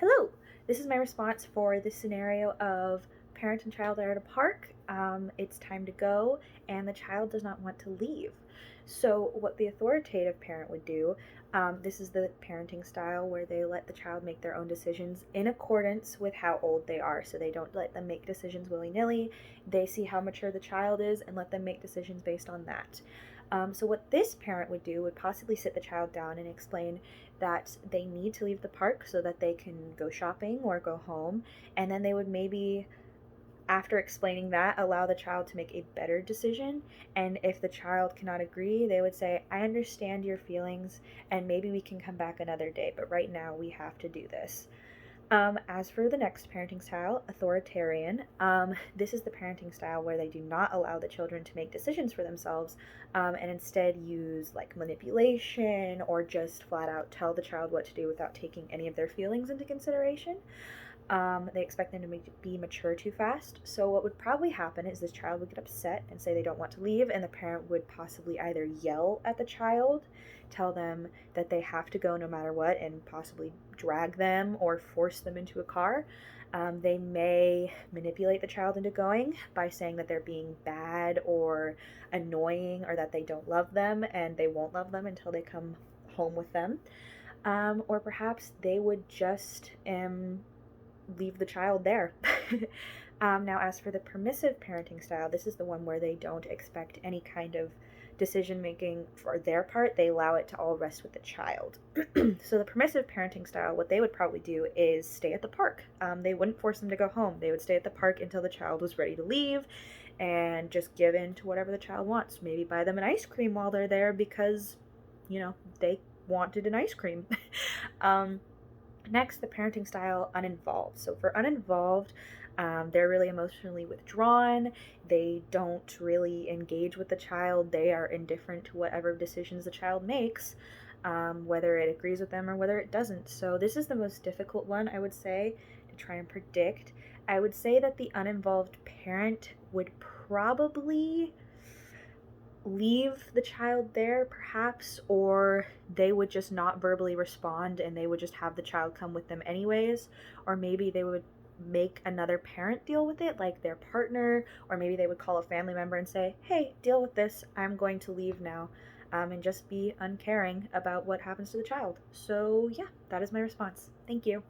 Hello! This is my response for this scenario of parent and child are at a park. It's time to go, and the child does not want to leave. So, what the authoritative parent would do, this is the parenting style where they let the child make their own decisions in accordance with how old they are. So, they don't let them make decisions willy nilly. They see how mature the child is and let them make decisions based on that. So, what this parent would do would possibly sit the child down and explain that they need to leave the park so that they can go shopping or go home. And then they would maybe, after explaining that, allow the child to make a better decision. And if the child cannot agree, they would say, I understand your feelings, and maybe we can come back another day, but right now we have to do this. As for the next parenting style, authoritarian, this is the parenting style where they do not allow the children to make decisions for themselves, and instead use like manipulation or just flat out tell the child what to do without taking any of their feelings into consideration. They expect them to be mature too fast. So, what would probably happen is this child would get upset and say they don't want to leave, and the parent would possibly either yell at the child, tell them that they have to go no matter what, and possibly drag them or force them into a car. They may manipulate the child into going by saying that they're being bad or annoying or that they don't love them and they won't love them until they come home with them. Or perhaps they would just leave the child there. Now, as for the permissive parenting style, this is the one where they don't expect any kind of decision making for their part. They allow it to all rest with the child. So, the permissive parenting style, what they would probably do is stay at the park. They wouldn't force them to go home. They would stay at the park until the child was ready to leave and just give in to whatever the child wants. Maybe buy them an ice cream while they're there because, they wanted an ice cream. um, Next, the parenting style uninvolved. So for uninvolved, they're really emotionally withdrawn. They don't really engage with the child. They are indifferent to whatever decisions the child makes, whether it agrees with them or whether it doesn't. So this is the most difficult one, I would say, to try and predict. I would say that the uninvolved parent would probably leave the child there perhaps, or they would just not verbally respond and they would just have the child come with them anyways, or maybe they would make another parent deal with it, like their partner, or maybe they would call a family member and say, hey, deal with this, I'm going to leave now, and just be uncaring about what happens to the child. So yeah, that is my response. Thank you.